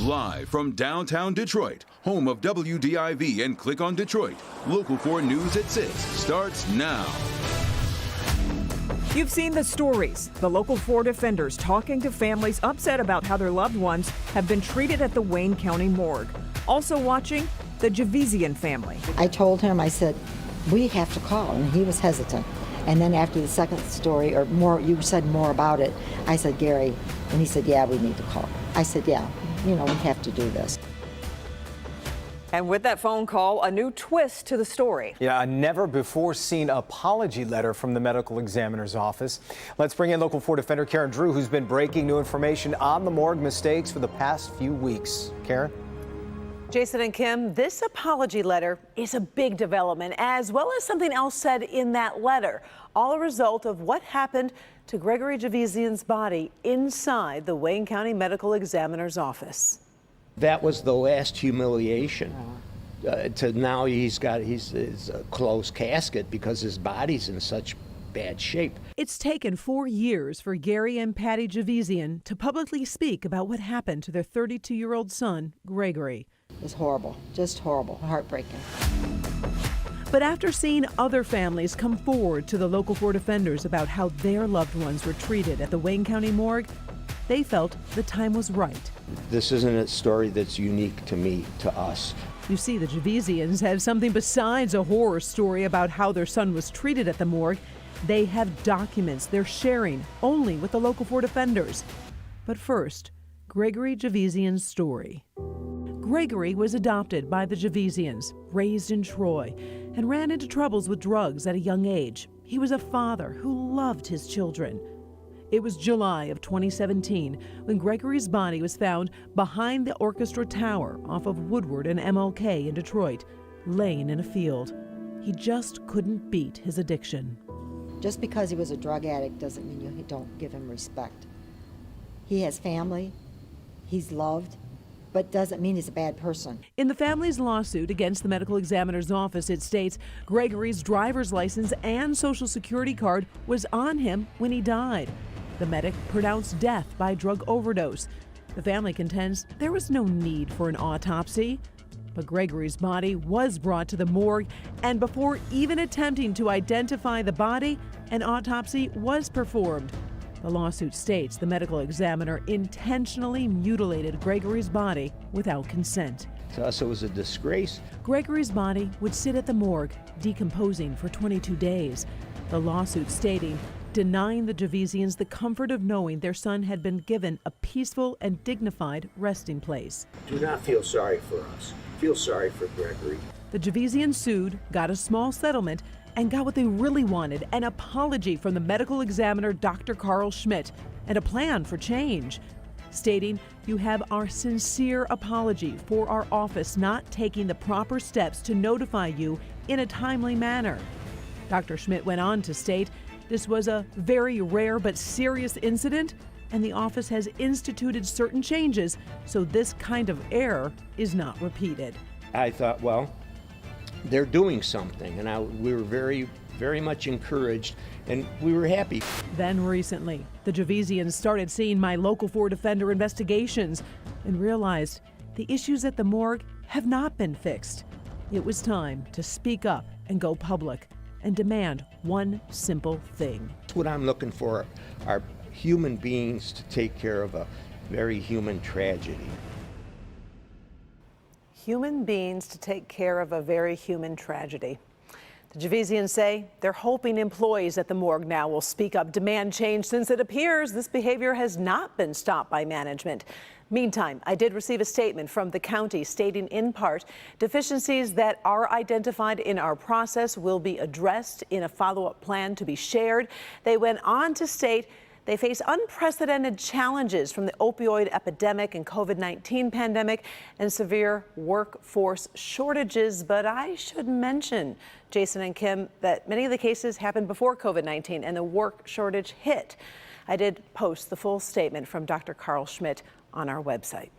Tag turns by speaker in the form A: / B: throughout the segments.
A: Live from downtown Detroit, home of WDIV and Click on Detroit, Local 4 News at 6 starts now.
B: You've seen the stories. The Local 4 defenders talking to families upset about how their loved ones have been treated at the Wayne County morgue. Also watching, the Javisian family.
C: I told him, I said, we have to call, and he was hesitant. And then after the second story, or more, you said more about it, I said, Gary, and he said, yeah, we need to call. I said, yeah, we have to do this.
B: And with that phone call, a new twist to the story.
D: Yeah, a never-before-seen apology letter from the medical examiner's office. Let's bring in Local 4 defender Karen Drew, who's been breaking new information on the morgue mistakes for the past few weeks. Karen?
E: Jason and Kim, this apology letter is a big development, as well as something else said in that letter, all a result of what happened to Gregory Javisian's body inside the Wayne County Medical Examiner's office.
F: That was the last humiliation. To now he's a closed casket because his body's in such bad shape.
G: It's taken 4 years for Gary and Patty Javisian to publicly speak about what happened to their 32-year-old son, Gregory.
C: It was horrible, just horrible, heartbreaking.
G: But after seeing other families come forward to the Local 4 defenders about how their loved ones were treated at the Wayne County morgue, they felt the time was right.
F: This isn't a story that's unique to me, to us.
G: You see, the Javisians have something besides a horror story about how their son was treated at the morgue. They have documents they're sharing only with the Local 4 defenders. But first, Gregory Javisian's story. Gregory was adopted by the Javisians, raised in Troy, and ran into troubles with drugs at a young age. He was a father who loved his children. It was July of 2017 when Gregory's body was found behind the orchestra tower off of Woodward and MLK in Detroit, laying in a field. He just couldn't beat his addiction.
C: Just because he was a drug addict doesn't mean you don't give him respect. He has family, he's loved, but doesn't mean he's a bad person.
G: In the family's lawsuit against the medical examiner's office, it states Gregory's driver's license and social security card was on him when he died. The medic pronounced death by drug overdose. The family contends there was no need for an autopsy. But Gregory's body was brought to the morgue, and before even attempting to identify the body, an autopsy was performed. The lawsuit states the medical examiner intentionally mutilated Gregory's body without consent.
F: To us, it was a disgrace.
G: Gregory's body would sit at the morgue, decomposing for 22 days. The lawsuit stating denying the Javisians the comfort of knowing their son had been given a peaceful and dignified resting place.
F: Do not feel sorry for us. Feel sorry for Gregory.
G: The Javisians sued, got a small settlement, and got what they really wanted, an apology from the medical examiner, Dr. Carl Schmidt, and a plan for change, stating, "You have our sincere apology for our office not taking the proper steps to notify you in a timely manner." Dr. Schmidt went on to state, "This was a very rare but serious incident, and the office has instituted certain changes so this kind of error is not repeated."
F: I thought, well, they're doing something, and we were very, very much encouraged, and we were happy.
G: Then recently, the Javisians started seeing my Local 4 defender investigations and realized the issues at the morgue have not been fixed. It was time to speak up and go public and demand one simple thing.
F: That's what I'm looking for, are human beings to take care of a very human tragedy.
E: Human beings to take care of a very human tragedy. The Javisians say they're hoping employees at the morgue now will speak up, demand change, since it appears this behavior has not been stopped by management. Meantime, I did receive a statement from the county stating in part deficiencies that are identified in our process will be addressed in a follow-up plan to be shared. They went on to state they face unprecedented challenges from the opioid epidemic and COVID-19 pandemic and severe workforce shortages. But I should mention, Jason and Kim, that many of the cases happened before COVID-19 and the work shortage hit. I did post the full statement from Dr. Carl Schmidt on our website.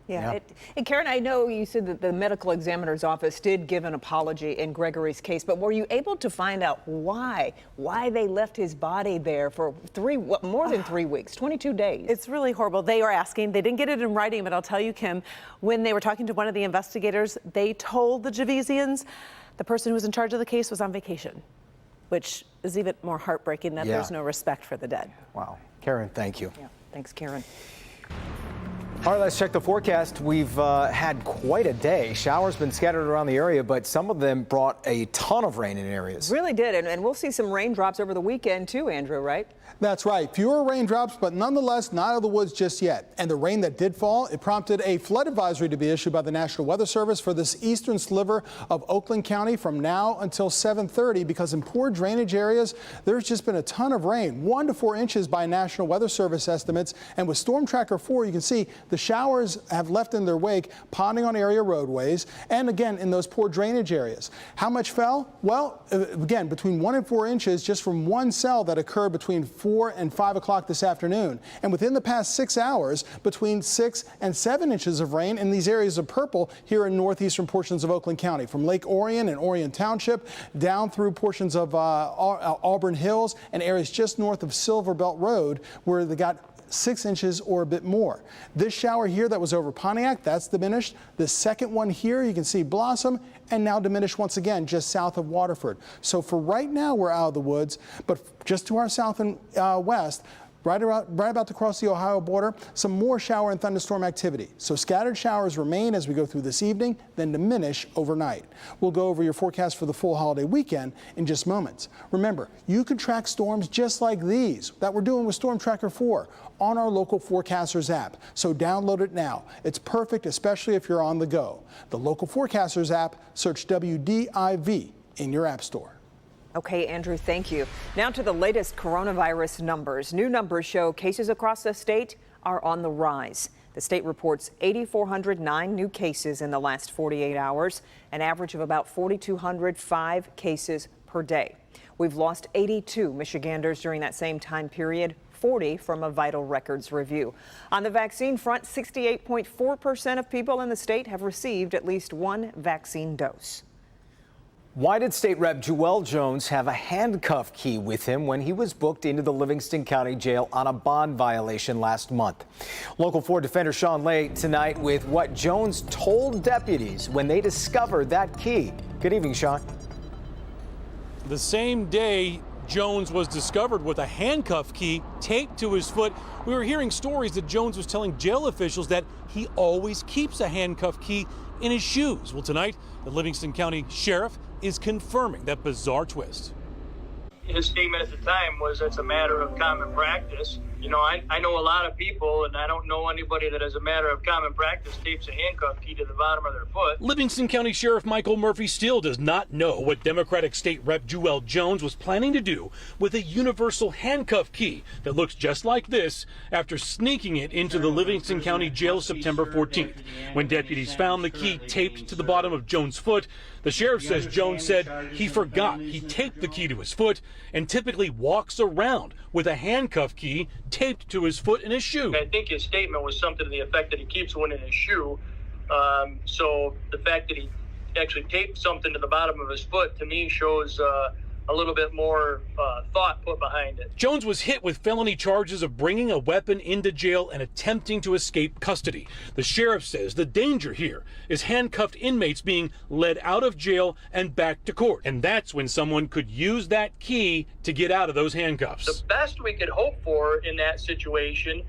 E: Yeah.
H: And Karen, I know you said that the medical examiner's office did give an apology in Gregory's case, but were you able to find out why they left his body there for more than 3 weeks, 22 days?
E: It's really horrible. They are asking, they didn't get it in writing, but I'll tell you, Kim, when they were talking to one of the investigators, they told the Javisians the person who was in charge of the case was on vacation, which is even more heartbreaking that there's no respect for the dead.
D: Wow. Karen, thank you.
H: Yeah, thanks, Karen.
D: All right, let's check the forecast. We've had quite a day. Showers been scattered around the area, but some of them brought a ton of rain in areas.
H: Really did, and we'll see some raindrops over the weekend too, Andrew, right?
I: That's right. Fewer raindrops, but nonetheless not out of the woods just yet. And the rain that did fall, it prompted a flood advisory to be issued by the National Weather Service for this eastern sliver of Oakland County from now until 7:30, because in poor drainage areas, there's just been a ton of rain, 1 to 4 inches by National Weather Service estimates. And with Storm Tracker 4, you can see the showers have left in their wake, ponding on area roadways, and again in those poor drainage areas. How much fell? Well, again, between 1 and 4 inches just from one cell that occurred between 4 and 5 o'clock this afternoon. And within the past 6 hours, between 6 and 7 inches of rain in these areas of purple here in northeastern portions of Oakland County, from Lake Orion and Orion Township down through portions of Auburn Hills and areas just north of Silver Belt Road, where they got 6 inches or a bit more. This shower here that was over Pontiac, that's diminished. The second one here, you can see Blossom, and now diminished once again just south of Waterford. So for right now, we're out of the woods, but just to our south and west, right about to cross the Ohio border, some more shower and thunderstorm activity. So scattered showers remain as we go through this evening, then diminish overnight. We'll go over your forecast for the full holiday weekend in just moments. Remember, you can track storms just like these that we're doing with Storm Tracker 4 on our local forecasters app. So download it now. It's perfect, especially if you're on the go. The local forecasters app, search WDIV in your app store.
H: Okay, Andrew, thank you. Now to the latest coronavirus numbers. New numbers show cases across the state are on the rise. The state reports 8,409 new cases in the last 48 hours, an average of about 4,205 cases per day. We've lost 82 Michiganders during that same time period, 40 from a Vital Records review. On the vaccine front, 68.4% of people in the state have received at least one vaccine dose.
D: Why did State Rep Jewel Jones have a handcuff key with him when he was booked into the Livingston County Jail on a bond violation last month? Local 4 defender Sean Lay tonight with what Jones told deputies when they discovered that key. Good evening, Sean.
J: The same day Jones was discovered with a handcuff key taped to his foot, we were hearing stories that Jones was telling jail officials that he always keeps a handcuff key in his shoes. Well, tonight, the Livingston County Sheriff is confirming that bizarre twist.
K: His statement at the time was it's a matter of common practice. You know, I know a lot of people, and I don't know anybody that as a matter of common practice tapes a handcuff key to the bottom of their foot.
J: Livingston County Sheriff Michael Murphy still does not know what Democratic State Rep Jewel Jones was planning to do with a universal handcuff key that looks just like this after sneaking it into the Livingston County Jail September 14th. When deputies found the key taped to the bottom of Jones' foot, the sheriff says Jones said he forgot he taped the key to his foot and typically walks around with a handcuff key taped to his foot and his shoe.
K: I think his statement was something to the effect that he keeps one in his shoe. So the fact that he actually taped something to the bottom of his foot, to me, shows a little bit more thought put behind it.
J: Jones was hit with felony charges of bringing a weapon into jail and attempting to escape custody. The sheriff says the danger here is handcuffed inmates being led out of jail and back to court. And that's when someone could use that key to get out of those handcuffs.
K: The best we could hope for in that situation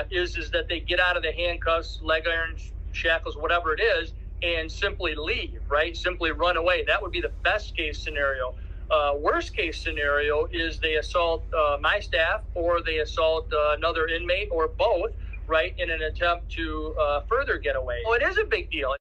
K: is that they get out of the handcuffs, leg irons, shackles, whatever it is, and simply leave, right? Simply run away. That would be the best case scenario. Worst case scenario is they assault my staff, or they assault another inmate, or both, right, in an attempt to further get away. Well, it is a big deal.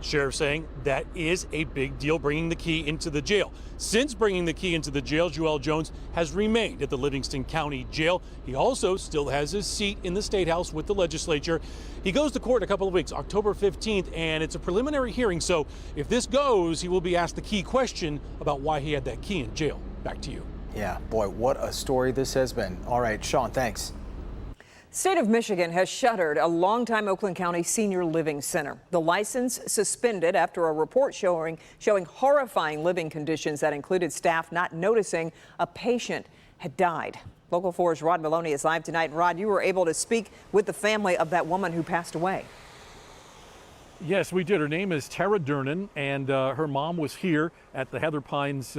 J: Sheriff saying that is a big deal, bringing the key into the jail. Since bringing the key into the jail, Jewel Jones has remained at the Livingston County Jail. He also still has his seat in the State House with the legislature. He goes to court in a couple of weeks, October 15th, and it's a preliminary hearing. So if this goes, he will be asked the key question about why he had that key in jail. Back to you.
D: Yeah, boy, what a story this has been. All right, Sean, thanks.
H: State of Michigan has shuttered a longtime Oakland County senior living center. The license suspended after a report showing horrifying living conditions that included staff not noticing a patient had died. Local 4's Rod Maloney is live tonight. Rod, you were able to speak with the family of that woman who passed away.
J: Yes, we did. Her name is Tara Durnan, and her mom was here at the Heather Pines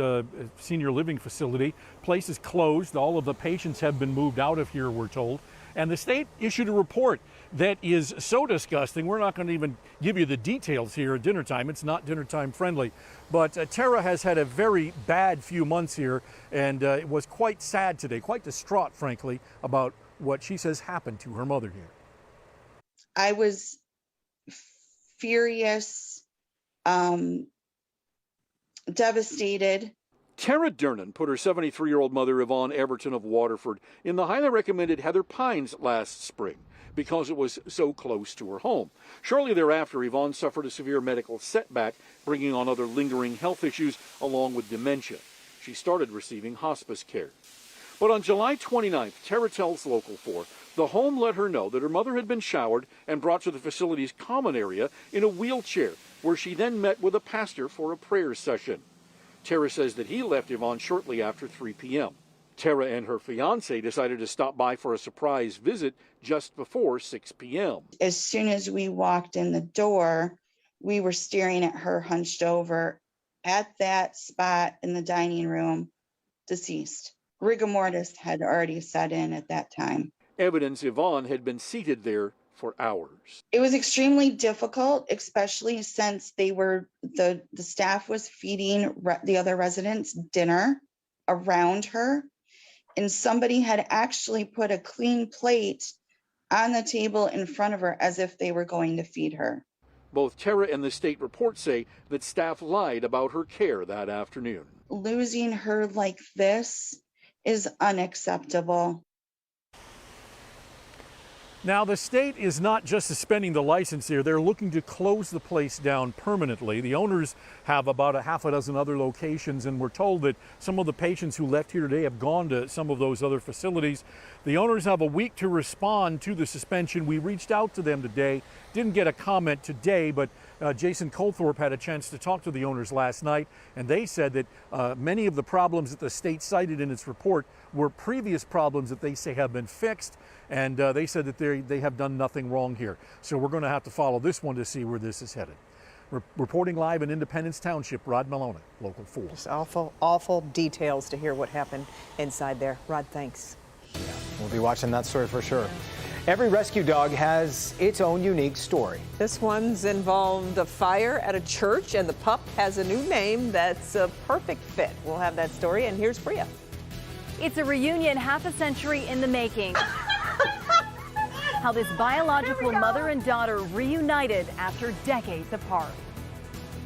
J: senior living facility. Place is closed. All of the patients have been moved out of here, we're told. And the state issued a report that is so disgusting, we're not going to even give you the details here at dinner time. It's not dinner time friendly. But Tara has had a very bad few months here, and it was quite sad today, quite distraught, frankly, about what she says happened to her mother here.
L: I was furious, devastated.
J: Tara Durnan put her 73-year-old mother, Yvonne Everton of Waterford, in the highly recommended Heather Pines last spring because it was so close to her home. Shortly thereafter, Yvonne suffered a severe medical setback, bringing on other lingering health issues along with dementia. She started receiving hospice care. But on July 29th, Tara tells Local 4 the home let her know that her mother had been showered and brought to the facility's common area in a wheelchair, where she then met with a pastor for a prayer session. Tara says that he left Yvonne shortly after 3 p.m. Tara and her fiance decided to stop by for a surprise visit just before 6 p.m.
L: As soon as we walked in the door, we were staring at her hunched over at that spot in the dining room, deceased. Rigor mortis had already set in at that time.
J: Evidence Yvonne had been seated there for hours.
L: It was extremely difficult, especially since the staff was feeding the other residents dinner around her, and somebody had actually put a clean plate on the table in front of her as if they were going to feed her.
J: Both Tara and the state report say that staff lied about her care that afternoon.
L: Losing her like this is unacceptable.
J: Now, the state is not just suspending the license here. They're looking to close the place down permanently. The owners have about a half a dozen other locations, and we're told that some of the patients who left here today have gone to some of those other facilities. The owners have a week to respond to the suspension. We reached out to them today. Didn't get a comment today, but Jason Colthorpe had a chance to talk to the owners last night, and they said that many of the problems that the state cited in its report were previous problems that they say have been fixed, and they said that they have done nothing wrong here. So we're going to have to follow this one to see where this is headed. Reporting live in Independence Township, Rod Maloney, Local 4.
E: Just awful, awful details to hear what happened inside there. Rod, thanks.
D: Yeah, we'll be watching that story for sure. Every rescue dog has its own unique story.
E: This one's involved a fire at a church, and the pup has a new name that's a perfect fit. We'll have that story, and here's Priya.
M: It's a reunion half a century in the making. How this biological mother and daughter reunited after decades apart.